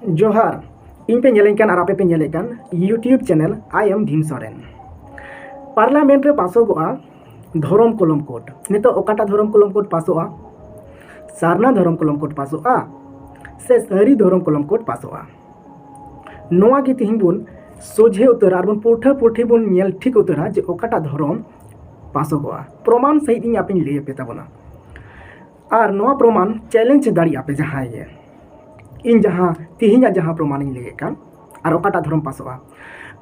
जोहार इन पे नेलें और आपे पे नेले YouTube channel I am Bhim Soren parliament रे पासोगोआ धरम कलम कोड नितो ओकाटा धरम कलम कोड पासोआ सारना धरम कलम कोड पासोआ से सारी धरम कलम कोड पासोआ नोआ गे तिहिं बुन सोझे उतर आर बुन पुठा पुठी बुन नेल ठीक उतरा जे ओकाटा धरम पासोगोआ प्रमाण सहित इन आपे ले पे ताबोना और नोआ प्रमाण चैलेंज दाड़ी आपे जहां ये इन जहाँ तिहिना जहाँ प्रमाण लेकान और ओकाटा धर्म पासोआ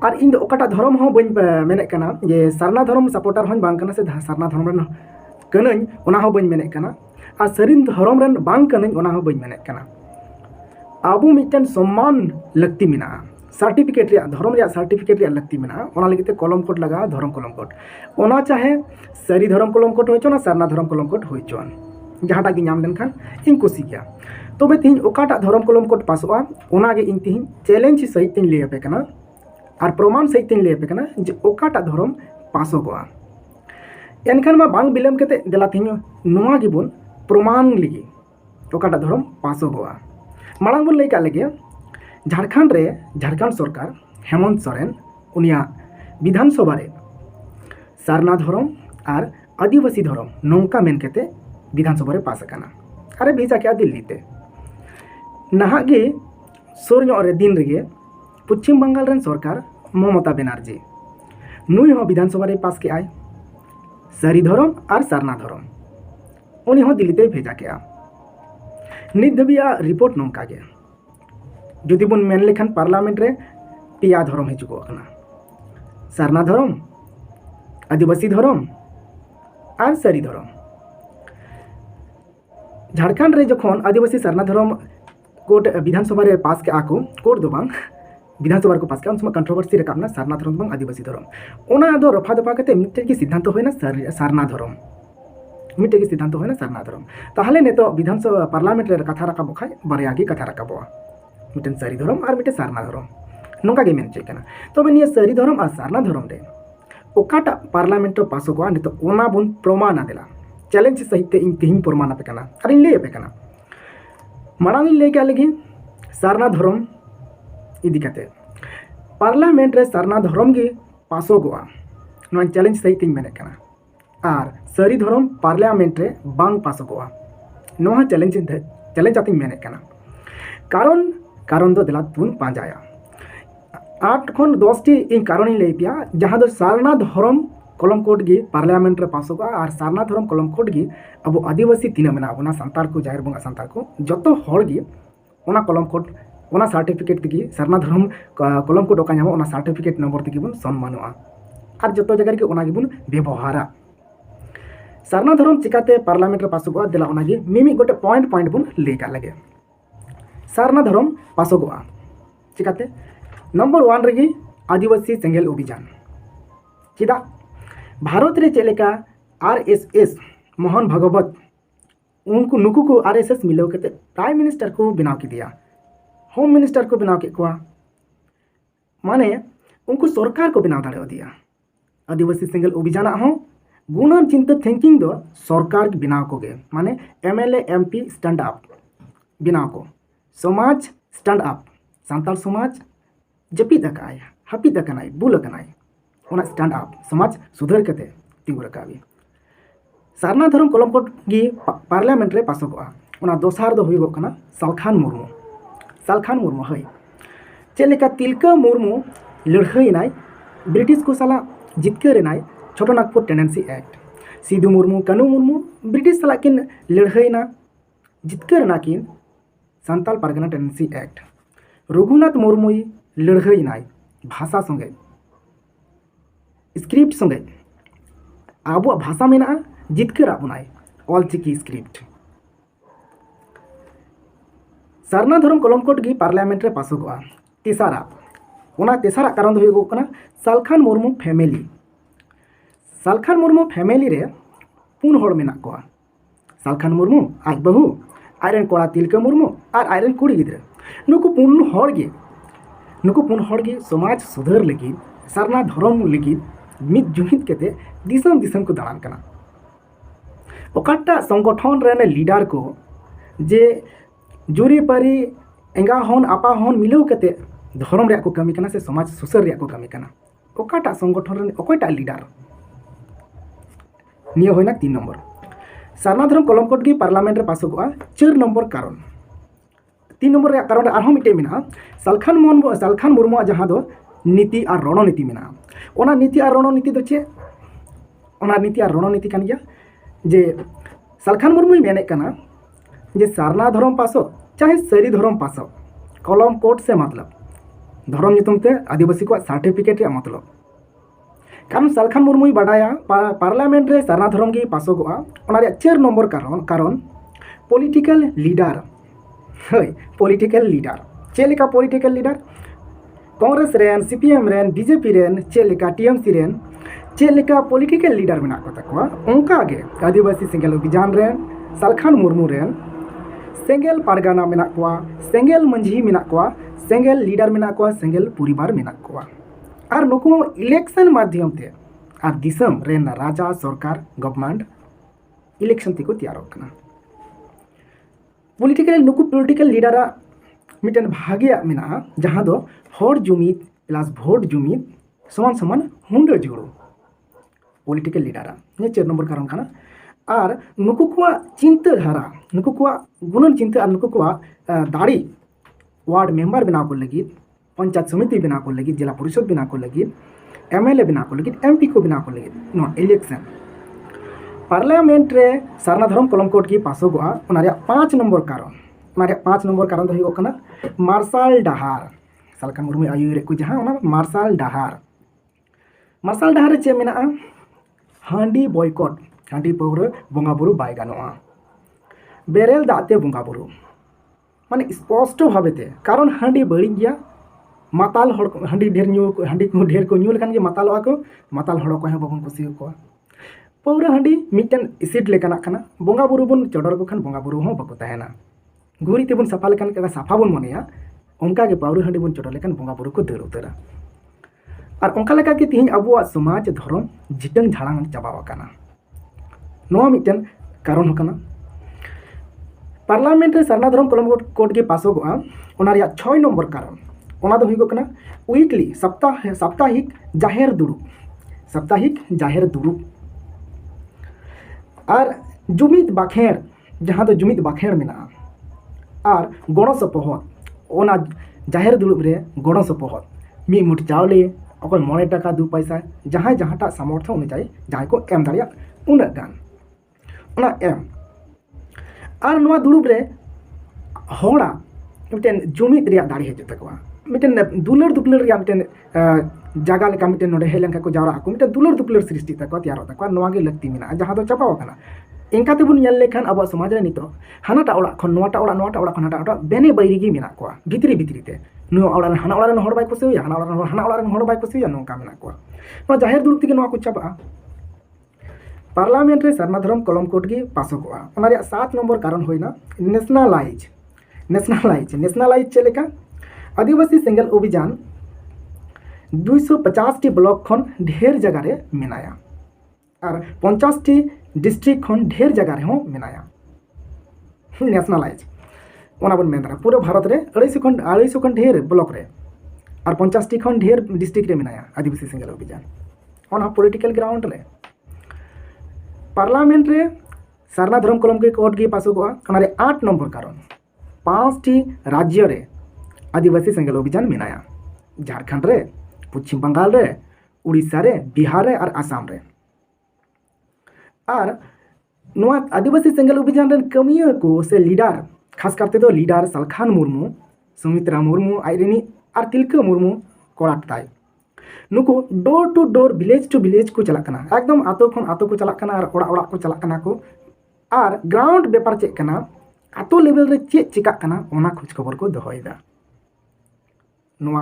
और इन ओकाटा धर्म हो बन मेने कना जे सारना धर्म सपोर्टर हों बांग कना से सारना धर्म रन कनई ओना हो बन मेने कना और सरिन धर्म रन बांग कनई ओना हो बन मेने कना आबू मिटन सम्मान लगती मिना सर्टिफिकेट रे धर्म रे सर्टिफिकेट रे लगती मिना ओना लगिते कलम कोड लगा धर्म कलम कोड ओना चाहे सरी धर्म कलम कोड होइचो ना सारना धर्म कलम कोड होइचो जहाँटा गे नाम लेनखान इन कुसी गया तबे तिहिं ओकाटा धरम कलम कोड पासोआ ओनागे इन तिहिं चैलेंज सहित तिन ले पे कना और प्रमाण सहित तिन ले पे कना जे ओकाटा धरम पासोगोआ एनखान मा बांग बिलम कते देला तिहिं नोआ गे बोन प्रमाण लिगी ओकाटा धरम पासोगोआ मांग बोन लैका लगे झारखंड सरकार हेमंत सोरेन उनिया विधानसभा रे सारना धरम और आदिवासी धरम नौका मेन कते विधानसभा रे पास करना अरे भेजा क्या दिल्ली ते नाहागे सुर दिन रे पश्चिम बंगाल रन सरकार ममता बनर्जी नुई हो विधानसभा रे पास के आए सारी धरम और सारना धरम उन्हीं हो दिल्ली ते भेजा के नित दबिया रिपोर्ट नौका गे जुदी बन मेन लेखान पार्लियामेंट रे पिया धरम हिजुगो कना सारना धरम आदिवासी धरम और सारी धरम झारखंड रे जखन आदिवासी सारना धरम कोड विधानसभा रे पास के आको कोड दो बांग विधानसभा को पास के उन कंट्रोवर्सी रकाबना सारना धरम बांग आदिवासी धरम ओना दो रफा दफा कते मिटे की सिद्धांत होइना सारना धरम मिटे की सिद्धांत होइना सारना धरम ताहले ने तो विधानसभा पार्लियामेंट रे कथा रकाबो खाय बारया की कथा रकाबो मिटन सारी धरम और मिटे सारना धरम नोका गे मेन चेकना तबे निया सारी धरम और सारना धरम रे ओकाटा पार्लियामेंट रो पास को नितो ओना बुन प्रमाण आदेला चैलेंज सहित इन तिहिं प्रमाण पे कना और इन ले पे कना मांग ले क्या लगे सारना धरम इदी कते पार्लियामेंट रे सारना धरम गे पासोगोआ नोन चैलेंज सहित इन मेने कना और सारी धरम पार्लियामेंट रे बांग पासोगोआ नोहा चैलेंज आतिन मेने कना कारण दो दिला तुन पांजाया 8 खन 10 टी इन कारण इन ले पिया जहां दो सारना धरम कलम कोड गे पार्लियामेंट रे पासोगा और सारना धरम कलम कोड गे अब आदिवासी तीन मेना ओना संतार को जाहिर बंगा संतार को जतो हर गे ओना कलम कोड ओना सर्टिफिकेट तगी सारना धरम कलम कोड ओका नाम ओना सर्टिफिकेट नंबर तगी बन सम्मानोआ और जतो जगह के ओना गे बन व्यवहारा सारना धरम चिकाते पार्लियामेंट रे पासोगा दिला ओना गे मिमि गोटे पॉइंट बन लेका लगे सारना धरम पासोगा चिकाते नंबर 1 रे आदिवासी सेंगेल अभियान चिदा भारत रे चलेका RSS मोहन भागवत उनको नुकु को RSS मिलाव के प्राइम मिनिस्टर को बनाव के दिया होम मिनिस्टर को बनाव के कुआ माने उनको सरकार को बनाव दाड़े दिया आदिवासी सिंगल अभियान हो गुणन चिंता थिंकिंग दो सरकार के बनाव को गे माने MLA MP स्टैंड अप बनाव को समाज स्टैंड अप सांताल समाज जपीद अकाय हपीद अकनाय बुल अकनाय ओना स्टैंड अप समाज सुधर कते तिंगु रकाबी सारना धरम कलम कोड गी पार्लियामेंट रे पासोगोआ ओना दोसार दो हुइगो कना सालखान मुर्मू हई चेलेका तिलका मुर्मू लड़हईनाय ब्रिटिश को साला जितकरेनाय छोटो नागपुर टेनेंसी एक्ट सिधु मुर्मू कानू मुर्मू ब्रिटिश साला किन लड़हईना जितकरना किन सांताल पारगना टेनेंसी एक्ट रघुनाथ मुर्मू लड़हईनाय भाषा संगे स्क्रिप्ट संगे अब भाषा में जितकर आबनाय ऑलचिकी स्क्रिप्ट सारना धरम कलम कोड गी पार्लियामेंट रे पासोगोआ तेसारा कारण दो होगो कना सालखान मुर्मू फैमिली रे 4 हड़ मेना कोआ सालखान मुर्मू आज बहु आयरन कोड़ा तिलका मुर्मू और आयरन कुड़ी गिद्रा नुकु 4 हड़ गे समाज सुधार लगी सारना धरम लगी मिद जुमिद केते दिसम को दालान कना ओकाटा संगठन रेन लीडर को जे जुरी पारी एंगा हन आपा हन मिलाव कते धर्म रे को कमी कना से समाज सुसर रे को कमी कना ओकाटा संगठन रे ओकयटा लीडर नियो होइना 3 नंबर सारना धर्म कलमकोट की पार्लियामेंट रे पासोगआ 4 नंबर कारण 3 नंबर रे कारण आरहो मिटे मिना सालखान मुर्मु जहां दो नीति और रणनीति मिना ओना नीति और रणनीति दो चे ओना नीति और रणनीति कान गया जे सालखान मुर्मु मेने कना जे सारना धर्म पासो चाहे सारी धर्म पासो कलम कोट से मतलब धर्म नितुम ते आदिवासी को सर्टिफिकेट रे मतलब कारण सालखान मुर्मु बाडाया पार्लियामेंट रे सारना धर्म की पासोगआ ओना रे 4 नंबर कारण पॉलिटिकल लीडर हय पॉलिटिकल लीडर चेलिका पॉलिटिकल लीडर कांग्रेस रेन सीपीएम रेन बीजेपी रेन चेलिका टीएमसी रेन चेलिका पॉलिटिकल लीडर मेना को तकवा उनका गे आदिवासी सेंगेल अभियान रेन सालखान मुर्मु रेन सेंगेल पारगाना मेना को सेंगेल मंझी मेना को सेंगेल लीडर मेना को सेंगेल परिवार मेना को और नुकु इलेक्शन माध्यम ते और दिसम रेन राजा सरकार गवर्नमेंट इलेक्शन तिको तैयार होकना पॉलिटिकल लीडर मिटन भाग्य मेना जहां दो हर जुमिद प्लस भोट जुमिद समान समान हुंडा जोड़ो पॉलिटिकल लीडर ये 4 नंबर कारण खाना और नुकु को चिंताधारा नुकु को गुणन चिंता और नुकु को दाड़ी वार्ड मेंबर बना को लगी पंचायत समिति बना को लगी जिला परिषद बना को लगी एमएलए बना को लगी एमपी को बना को लगी नो इलेक्शन पार्लियामेंट रे सारना धर्म कलमकोट की पासोगआ 5 नंबर कारण 5 नंबर कारण हो कना मार्शल डहार सालखान मुर्मु आयुरे को जहां मार्शल डहार रे चे मेना हांडी बॉयकॉट हांडी पौर बंगा बुरु बाय गानोआ बेरेल दाते बंगा बुरु माने स्पष्ट भावेते कारण हांडी बड़ी गया माताल हांडी ढेर को न्यू लेखान के माताल को माताल हड़ को बाबन कुसी को पौरा हांडी मिटन एसिड लेकाना खाना बंगा बुरु बन चडर को खान बंगा बुरु हो बको ताहेना घुरी तेबन साफा लेकान का साफा बन मनेया उनका के पाउर हांडी बन चडर लेकान बंगा बुरु को दर उतरा और उनका लेका के तिहिन अबुआ समाज धर्म जिटंग झाड़ांग चाबाव काना नोआ मिटन कारण होकना पार्लियामेंट रे सारना धर्म कलमकोट के पासोगआ ओना रिया 6 नंबर कारण ओना दो हुइगो कना वीकली साप्ताहिक जाहेर दुरुब और जुमिद बाखेर जहां तो जुमिद बाखेर मेना और गणो सपोहद ओना जाहेर दुरुब रे गणो सपोहद मी मुठ चावले अकोय 9 टाका 2 पैसा जहां जहांटा सामर्थ्य अनुसार जहां को एम दाड़िया उना गान ओना एम और नोआ दुरुब रे होड़ा मिटन जुमिद रिया दाड़ी हेज तकवा मिटन दुलर दुपलर रिया मिटन जागा लेका मिटन नोडे हेलन को जावरा को मिटन दुलर दुपलर सृष्टि तकवा तैयार तकवा नोआ गे लगती मेना जहां दो चपाव कना इनका तेबुन यल लेखान अब समाज रे नितो हानाटा ओड़ा खन नोटा ओड़ा खन हाटा ओड़ा बेने बैरी गी मेना को भितरी ते नो ओड़ा हाना ओड़ा हड़ बाय कुसिया हाना ओड़ा हड़ बाय कुसिया नोका मेना को नो जाहेर दुरुब तिगे नोआ को चपा पार्लियामेंट रे सारना धर्म कलमकोट की पासोगआ ओना रे 7 नंबर कारण होइना नेशनलाइज चलेका आदिवासी सेंगेल अभियान 250 टी ब्लॉक खन ढेर जगह रे मेनाया और 50 टी डिस्ट्रिक्ट खन ढेर जगह रे हो मेनाया नेशनलाइज ओना बन मेनरा पूरे भारत रे 250 खन ढेर ब्लॉक रे और 50 टी खन ढेर डिस्ट्रिक्ट रे मेनाया आदिवासी सेंगेल अभियान ओना पॉलिटिकल ग्राउंड रे पार्लियामेंट रे सारना धर्म कलमकोट के पासोगआ ओना रे 8 नंबर कारण 5 टी राज्य रे आदिवासी सेंगेल अभियान मेनाया झारखंड रे पश्चिम बंगाल रे उड़ीसा रे बिहार रे और आसाम रे और नोआ आदिवासी सेंगेल अभियान रे कमिया को से लीडर खास करते तो लीडर सालखान मुर्मु सुमित्रा मुर्मु आइरेनी और तिलका मुर्मु कोड़ाताय नुको door to door village to village को चला कना एकदम आतो खन आतो को चला कना और ओड़ा ओड़ा को चला कना को और ग्राउंड पेपर चेक कना आतो लेवल रे चे चिका कना ओना खोज खबर को दोहयदा नोआ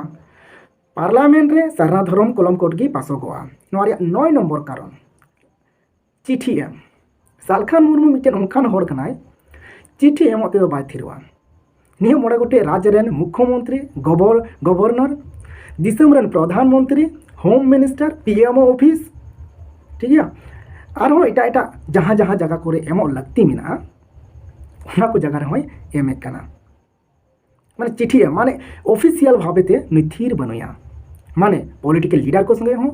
पार्लियामेंट रे सारना धर्म कलमकोट की पासोगआ नोआ रे 9 नंबर कारण चिठी एम सालखान मुर्मु मिटन उनखान होड़ कनाय चिठी एमते दो बाय थिरवा नियो मोड़े गोटे राज्य रेन मुख्यमंत्री गवर्नर दिसम रेन प्रधानमंत्री होम मिनिस्टर पीएमओ ऑफिस ठीक है और एटा जहाँ जगह को एमो लगती मेना को जगह रे एमे कना माने चिठी माने ऑफिशियल भावेते नुई थीर बनुया माने पॉलिटिकल लीडर को संगे हो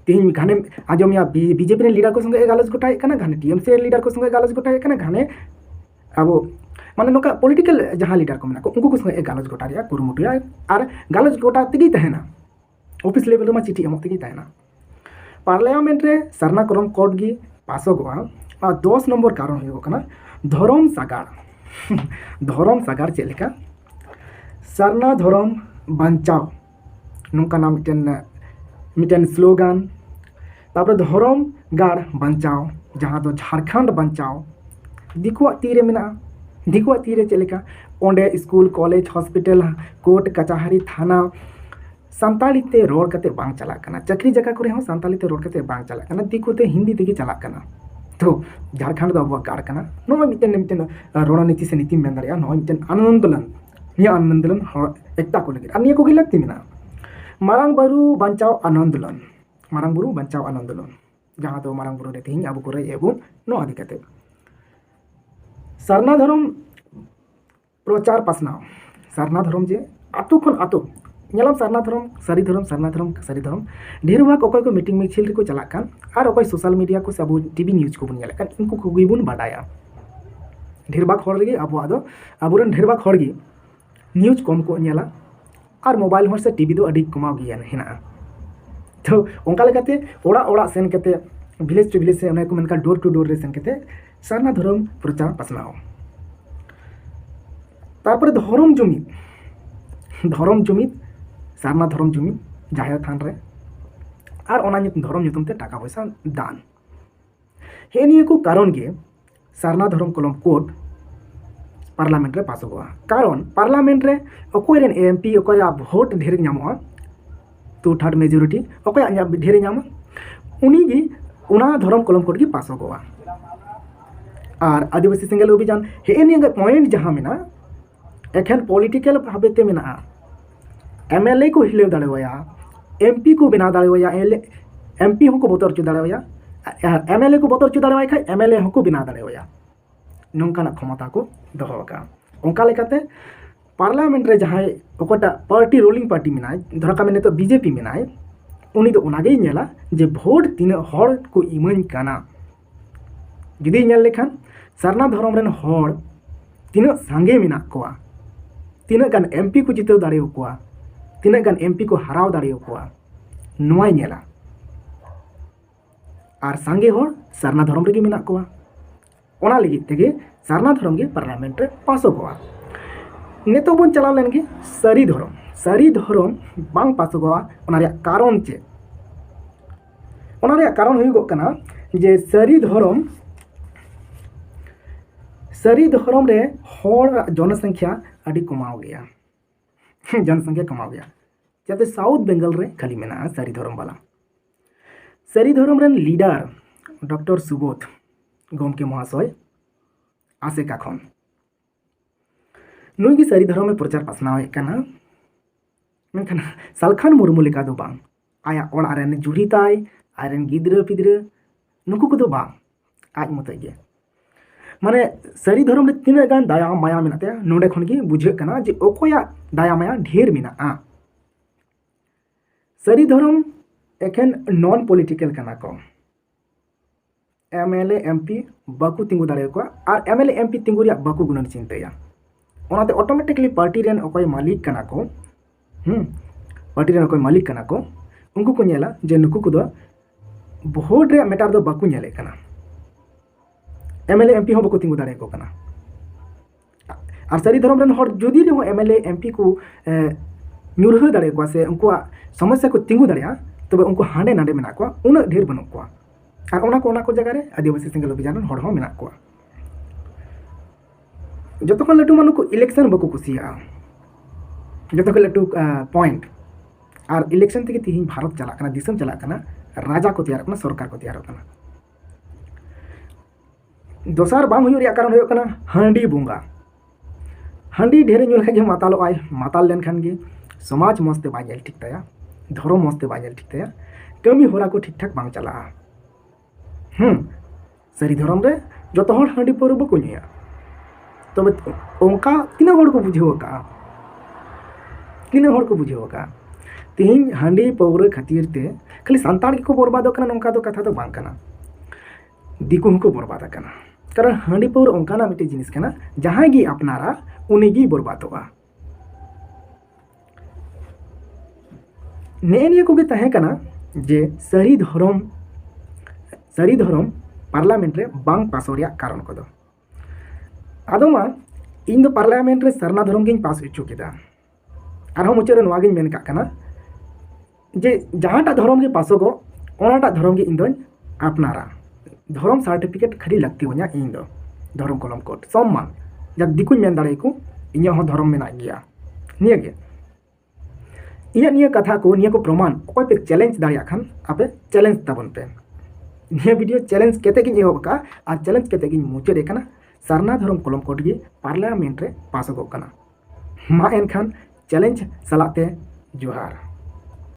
तेहन घाने आजमिया बीजेपी लीडर को संगे गालज गोटाए कना घाने टीएमसी लीडर को संगे गालज गोटाए कना घाने अब माने नोका पॉलिटिकल जहाँ लीडर को मेना को उनको को संगे गालज गोटा रिया कुरुमुटुया और गालज गोटा तेगी तहना ऑफिस लेवल मा चिठी एमो तेगी तहना पार्लियामेंट रे सरना करम कोड गी पासोगवा और 10 नंबर कारण हो कना धरम सागार धरम सागार चेलेका सरना धरम बांचाव नोंकाना मिटन स्लोगान तापर धरम गाड़ बांचाव जहाँ दो झारखंड बांचाव दिकुआ तीरे मेना दिकुआ तीरे चलेका ओंडे स्कूल कॉलेज हॉस्पिटल कोर्ट कचहरी थाना सांताली ते रोड कते बांग चला कना चक्री जगह करे हो सांताली ते रोड कते बांग चला कना दिकुते हिंदी तेगी चला कना तो झारखंड दो अब गाड़ कना नो मिटन रणनीति से नीति मेन दाड़िया नो मिटन आंदोलन निया आंदोलन एकता को लगे अन्य को लगती मेना मारांग बुरु बांचाव आंदोलन मारांग बुरु बांचाव आंदोलन जहाँ तो मारांग बुरु रे तेहिं आबो को एबो नो आदि कते सरना धर्म प्रचार पासनाव सरना धर्म जे आतु खन आतु नेलम सरना धर्म सारी धर्म ढेर भाग अकय को मीटिंग मिছিল रे को चला कान और अकय सोशल मीडिया को सब टीवी न्यूज को बन नेल कान इनको को गिबुन बाडाया ढेर भाग हर गे अब आदो अबुरन ढेर भाग हर गे न्यूज कम को नेला और मोबाइल हर से टीवी दो अडी कमाव गिया हेना तो ओंका लेकाते ओड़ा ओड़ा सेन कते विलेज टू विलेज से उन्हें को मनका डोर टू डोर रे सेन कते सरना धर्म प्रचार पासनाव तारपर धर्म जुमिद सरना धर्म जुमिद जाहेर थान रे और ओना धर्म nyutum ते टाका पैसा दान हे निये को कारण गे सरना धर्म कलम कोड पार्लियामेंट रे पासोगवा कारण पार्लियामेंट रे अकोय रेन एमपी अकोय भोट ढेर नामोआ 2/3 मेजॉरिटी अकोय ढेर नाम उनी गी उना धर्म कलम कोड गी पासोगवा और आदिवासी सिंगल अभियान हे निये पॉइंट जहाँ मेना एखन पॉलिटिकल भावेते मेना एमएलए को हिलेव दाड़ेवाया एमपी को बना दाड़ेवाया एमपी होको बतर चु दाड़ेवाया एमएलए को बतर चु दाड़ेवाया खाय एमएलए होको बना दाड़ेवाया नोंकाना क्षमता को दोहोका ओंका लेकाते पार्लियामेंट रे जहां ओकोटा पार्टी रोलिंग पार्टी मेनाय धरका मेने तो बीजेपी मेनाय उनी तो उनागे नेला जे भोट तीना हर को इमाइन काना जुदी नेल लेखान सरना धर्म रेन हर तीना सांगे मेना कोआ तीना गान एमपी को जितेव दाड़ेव कोआ तीना गान एमपी को हराव दाड़ेव कोआ नोय नेला और सांगे हर सरना धर्म रेगे मेना कोआ ओना लगी तेगे सरना धर्म गे पार्लियामेंट रे पासो कोआ नेतो बन चला लेन गे सारी धर्म बांग पासो कोआ ओना रे कारण चे ओना रे कारण हुई गो कना जे सारी धर्म रे हर जनसंख्या अड़ी कमाव गया जनसंख्या कमाव गया जाते साउथ बेंगल रे खाली मेना सारी धर्म वाला सारी धर्म rain leader doctor Subodh Gomke महाशय आसेका खन नुई गी सारी धर्म में प्रचार पासनाव कना मेनखान सालखान मुर्मू लेका दो बांग आया ओड़ा रेन जुड़ी ताय आयरन गिद्रा पिद्रा नुकु को दो बांग आज मत गे माने सारी धर्म रे तीना गान दाया माया मेनाते नोडे खन गी बुझे कना जे ओकोया दाया माया ढेर मेना सारी धर्म एखन नॉन पॉलिटिकल कना को एमएलए एमपी बाकू तिंगु दाड़े को और एमएलए एमपी तिंगु रिया बाकू गुणन चिंताया ओनाते ऑटोमेटिकली पार्टी रेन ओकोय मालिक कना को पार्टी रेन ओकोय मालिक कना को उनको को नेला जे नुकु को दो भोट रे मेटार दो बाकू नेले कना एमएलए एमपी हो बाकू तिंगु दाड़े को कना और सारी धर्म रेन हर जुदी रे हो एमएलए एमपी को न्यूरह दाड़े को से उनको समस्या को तिंगु दाड़ेया तबे उनको हांडे नांडे मेना को उना ढेर बनु को और ओना को जगह रे आदिवासी सिंगल अभियान हर हो मेना को जतो खन लटू मानु को इलेक्शन बको कुसिया जतो खन लटू पॉइंट और इलेक्शन तक तीन भारत चला कना दिसम चला कना राजा को तैयार कना सरकार को तैयार कना दोसार बांग हुयो रिया कारण हुयो कना हांडी बुंगा हांडी ढेरे ᱧᱩ लगे मातालो आय माताल लेन खान गे समाज मस्ते बाजल ठीक तया धर्म मस्ते बाजल ठीक तया कमी होरा को ठीक ठाक बांग चला सारी धर्म रे जतो हर हांडी पर बको ᱧᱩᱭᱟ तबे ओंका तीना हर को बुझेव का तीन हर को बुझाव का तेहन हांडी पौरे खातिर ते खाली सानताड़ को बर्बाद करना नौका दो कथा तो बांग करना दिकू को बर्बाद करना कारण हांडी पौर ओंकाना मिट्टी जिनिस करना जहाँ गी अपनारा उन्हीं बर्बादोगा नेनिया को तहे कना जे सारी धर्म पार्लामेंट रे बांग पासोरिया कारण को दो आदमा इन दो पार्लामेंट रे सरना धर्म गिन पास इच्छु केदा आरो मुचारे नोवा गिन मेन का कना जे जहाँटा धर्म के पासोगो ओनाटा धर्म के इन दो अपनारा धर्म सर्टिफिकेट खरी लगती हो냐 इन दो धर्म कलम कोड सम्मान जब दिकुñ मेन दाड़े को इnya हो धर्म मेना गया निया गे इया निया कथा को निया को प्रमाण ओय पे चैलेंज दाड़िया खान आपे चैलेंज तबन पे निया वीडियो चैलेंज केते गिन एहो का आ चैलेंज केते गिन मुचे देखना सरना धर्म कलम कोड गे पार्लामेंट रे पासोगो कना मा एनखान चैलेंज सलाते जोहार।